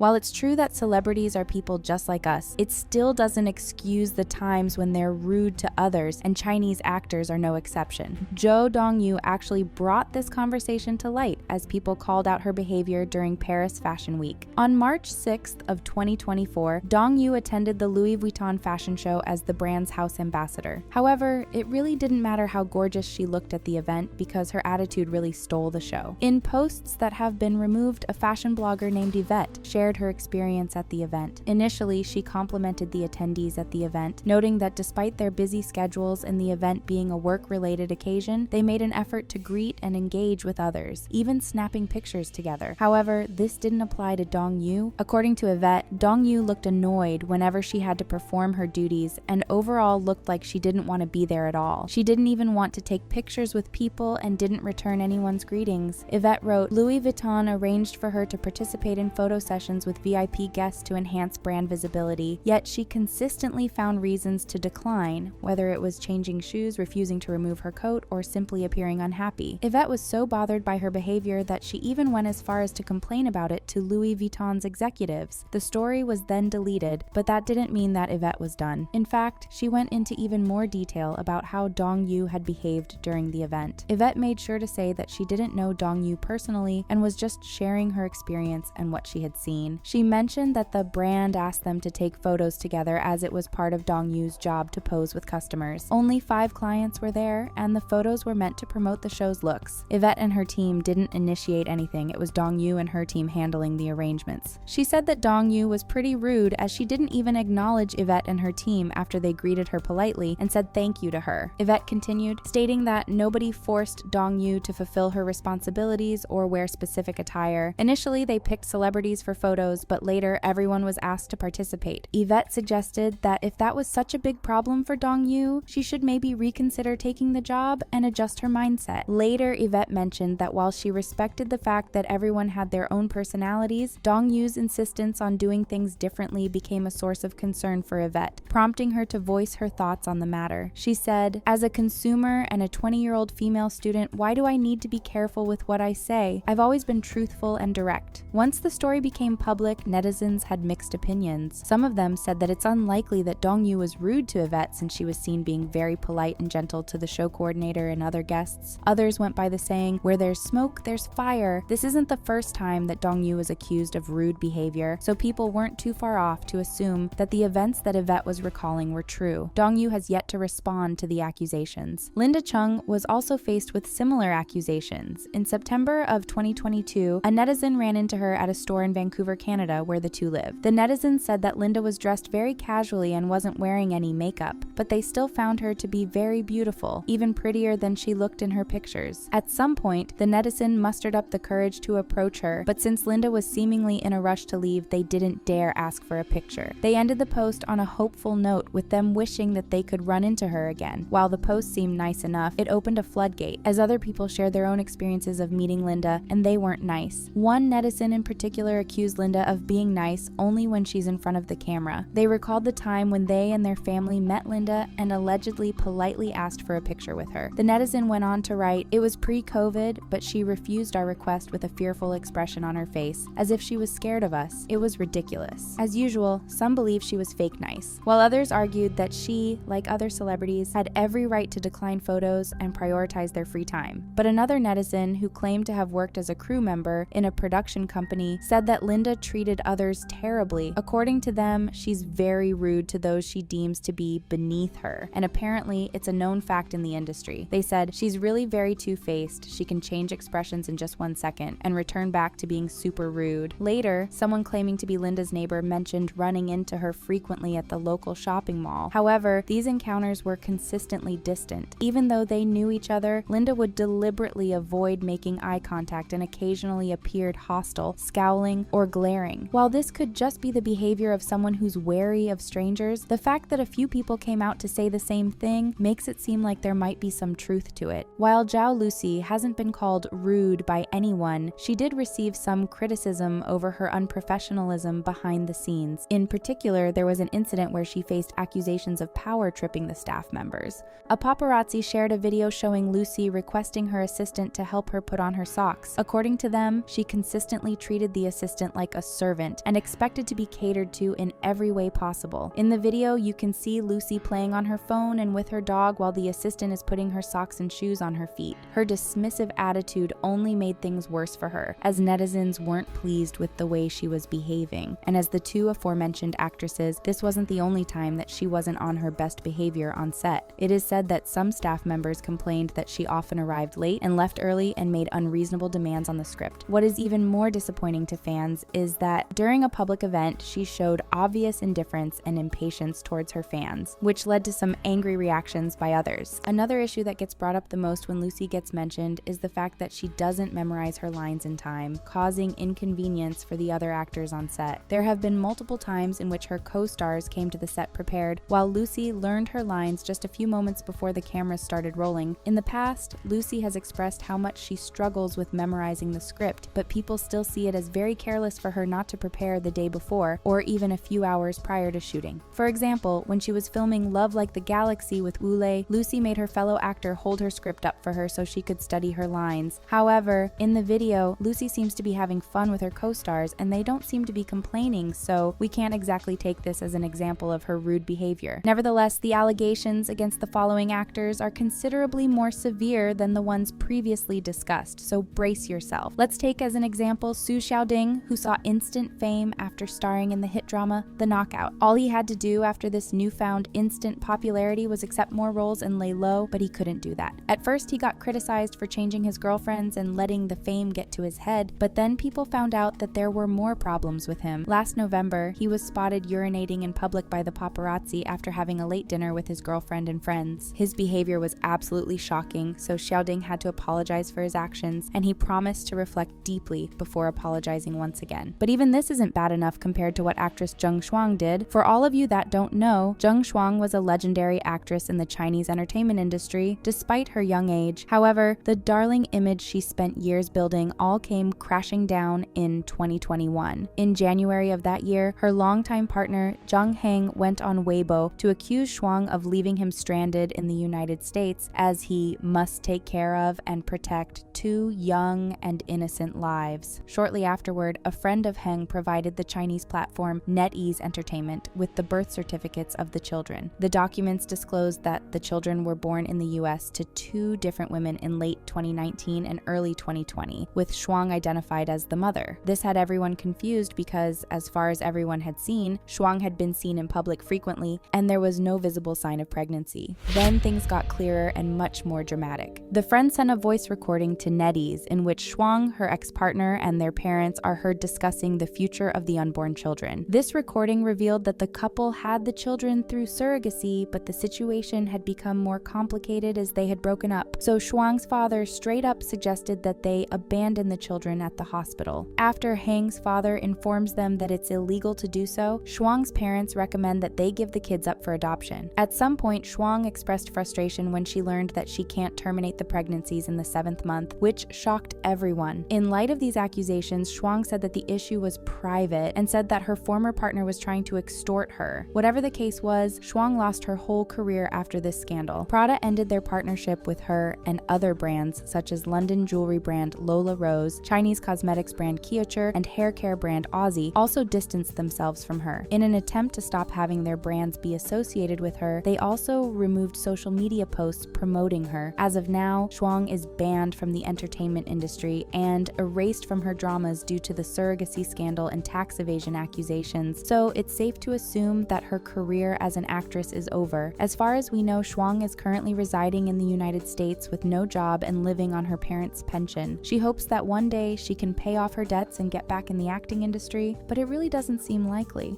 While it's true that celebrities are people just like us, it still doesn't excuse the times when they're rude to others, and Chinese actors are no exception. Jo Dong-yu actually brought this conversation to light as people called out her behavior during Paris Fashion Week. On March 6th of 2024, Dong-yu attended the Louis Vuitton fashion show as the brand's house ambassador. However, it really didn't matter how gorgeous she looked at the event because her attitude really stole the show. In posts that have been removed, a fashion blogger named Yvette shared her experience at the event. Initially, she complimented the attendees at the event, noting that despite their busy schedules and the event being a work-related occasion, they made an effort to greet and engage with others, even snapping pictures together. However, this didn't apply to Dong-yu. According to Yvette, Dong-yu looked annoyed whenever she had to perform her duties and overall looked like she didn't want to be there at all. She didn't even want to take pictures with people and didn't return anyone's greetings. Yvette wrote, Louis Vuitton arranged for her to participate in photo sessions with VIP guests to enhance brand visibility, yet she consistently found reasons to decline, whether it was changing shoes, refusing to remove her coat, or simply appearing unhappy. Yvette was so bothered by her behavior that she even went as far as to complain about it to Louis Vuitton's executives. The story was then deleted, but that didn't mean that Yvette was done. In fact, she went into even more detail about how Dong-yu had behaved during the event. Yvette made sure to say that she didn't know Dong-yu personally and was just sharing her experience and what she had seen. She mentioned that the brand asked them to take photos together as it was part of Dong-yu's job to pose with customers. Only 5 clients were there, and the photos were meant to promote the show's looks. Yvette and her team didn't initiate anything. It was Dong-yu and her team handling the arrangements. She said that Dong-yu was pretty rude as she didn't even acknowledge Yvette and her team after they greeted her politely and said thank you to her. Yvette continued, stating that nobody forced Dong-yu to fulfill her responsibilities or wear specific attire. Initially, they picked celebrities for photos, but later everyone was asked to participate. Yvette suggested that if that was such a big problem for Dong-yu, she should maybe reconsider taking the job and adjust her mindset. Later, Yvette mentioned that while she respected the fact that everyone had their own personalities, Dong-yu's insistence on doing things differently became a source of concern for Yvette, prompting her to voice her thoughts on the matter. She said, "As a consumer and a 20-year-old female student, why do I need to be careful with what I say? I've always been truthful and direct." Once the story became public, netizens had mixed opinions. Some of them said that it's unlikely that Dong-yu was rude to Yvette since she was seen being very polite and gentle to the show coordinator and other guests. Others went by the saying, "Where there's smoke, there's fire." This isn't the first time that Dong-yu was accused of rude behavior, so people weren't too far off to assume that the events that Yvette was recalling were true. Dong-yu has yet to respond to the accusations. Linda Chung was also faced with similar accusations. In September of 2022, a netizen ran into her at a store in Vancouver, Canada, where the two live. The netizen said that Linda was dressed very casually and wasn't wearing any makeup, but they still found her to be very beautiful, even prettier than she looked in her pictures. At some point, the netizen mustered up the courage to approach her, but since Linda was seemingly in a rush to leave, they didn't dare ask for a picture. They ended the post on a hopeful note, with them wishing that they could run into her again. While the post seemed nice enough, it opened a floodgate, as other people shared their own experiences of meeting Linda, and they weren't nice. One netizen in particular accused Linda of being nice only when she's in front of the camera. They recalled the time when they and their family met Linda and allegedly politely asked for a picture with her. The netizen went on to write, "It was pre-COVID, but she refused our request with a fearful expression on her face, as if she was scared of us. It was ridiculous." As usual, some believe she was fake nice, while others argued that she, like other celebrities, had every right to decline photos and prioritize their free time. But another netizen, who claimed to have worked as a crew member in a production company, said that Linda treated others terribly. According to them, she's very rude to those she deems to be beneath her, and apparently it's a known fact in the industry. They said, "She's really very two-faced. She can change expressions in just 1 second and return back to being super rude." Later, someone claiming to be Linda's neighbor mentioned running into her frequently at the local shopping mall. However, these encounters were consistently distant. Even though they knew each other, Linda would deliberately avoid making eye contact and occasionally appeared hostile, scowling, or glaring. While this could just be the behavior of someone who's wary of strangers, the fact that a few people came out to say the same thing makes it seem like there might be some truth to it. While Zhao Lucy hasn't been called rude by anyone, she did receive some criticism over her unprofessionalism behind the scenes. In particular, there was an incident where she faced accusations of power tripping the staff members. A paparazzi shared a video showing Lucy requesting her assistant to help her put on her socks. According to them, she consistently treated the assistant like like a servant and expected to be catered to in every way possible. In the video, you can see Lucy playing on her phone and with her dog while the assistant is putting her socks and shoes on her feet. Her dismissive attitude only made things worse for her, as netizens weren't pleased with the way she was behaving. And as the two aforementioned actresses, this wasn't the only time that she wasn't on her best behavior on set. It is said that some staff members complained that she often arrived late and left early and made unreasonable demands on the script. What is even more disappointing to fans is that during a public event, she showed obvious indifference and impatience towards her fans, which led to some angry reactions by others. Another issue that gets brought up the most when Lucy gets mentioned is the fact that she doesn't memorize her lines in time, causing inconvenience for the other actors on set. There have been multiple times in which her co-stars came to the set prepared, while Lucy learned her lines just a few moments before the cameras started rolling. In the past, Lucy has expressed how much she struggles with memorizing the script, but people still see it as very careless for her not to prepare the day before or even a few hours prior to shooting. For example, when she was filming Love Like the Galaxy with Wule, Lucy made her fellow actor hold her script up for her so she could study her lines. However, in the video, Lucy seems to be having fun with her co-stars and they don't seem to be complaining, so we can't exactly take this as an example of her rude behavior. Nevertheless, the allegations against the following actors are considerably more severe than the ones previously discussed, so brace yourself. Let's take as an example Su Xiaoding, who saw instant fame after starring in the hit drama The Knockout. All he had to do after this newfound instant popularity was accept more roles and lay low, but he couldn't do that. At first, he got criticized for changing his girlfriends and letting the fame get to his head, but then people found out that there were more problems with him. Last November, he was spotted urinating in public by the paparazzi after having a late dinner with his girlfriend and friends. His behavior was absolutely shocking, so Xiaoding had to apologize for his actions, and he promised to reflect deeply before apologizing once again. But even this isn't bad enough compared to what actress Zheng Shuang did. For all of you that don't know, Zheng Shuang was a legendary actress in the Chinese entertainment industry, despite her young age. However, the darling image she spent years building all came crashing down in 2021. In January of that year, her longtime partner Zhang Heng went on Weibo to accuse Shuang of leaving him stranded in the United States as he must take care of and protect two young and innocent lives. Shortly afterward, a friend of Heng provided the Chinese platform NetEase Entertainment with the birth certificates of the children. The documents disclosed that the children were born in the US to two different women in late 2019 and early 2020, with Shuang identified as the mother. This had everyone confused because, as far as everyone had seen, Shuang had been seen in public frequently and there was no visible sign of pregnancy. Then things got clearer and much more dramatic. The friend sent a voice recording to NetEase in which Shuang, her ex-partner, and their parents are heard discussing the future of the unborn children. This recording revealed that the couple had the children through surrogacy, but the situation had become more complicated as they had broken up. So Shuang's father straight up suggested that they abandon the children at the hospital. After Heng's father informs them that it's illegal to do so, Shuang's parents recommend that they give the kids up for adoption. At some point, Shuang expressed frustration when she learned that she can't terminate the pregnancies in the 7th month, which shocked everyone. In light of these accusations, Shuang said that the issue was private and said that her former partner was trying to extort her. Whatever the case was, Shuang lost her whole career after this scandal. Prada ended their partnership with her, and other brands such as London jewelry brand Lola Rose, Chinese cosmetics brand Kiocher, and hair care brand Aussie also distanced themselves from her. In an attempt to stop having their brands be associated with her, they also removed social media posts promoting her. As of now, Shuang is banned from the entertainment industry and erased from her dramas due to the surrogacy scandal and tax evasion accusations, so it's safe to assume that her career as an actress is over. As far as we know, Shuang is currently residing in the United States with no job and living on her parents' pension. She hopes that one day she can pay off her debts and get back in the acting industry, but it really doesn't seem likely.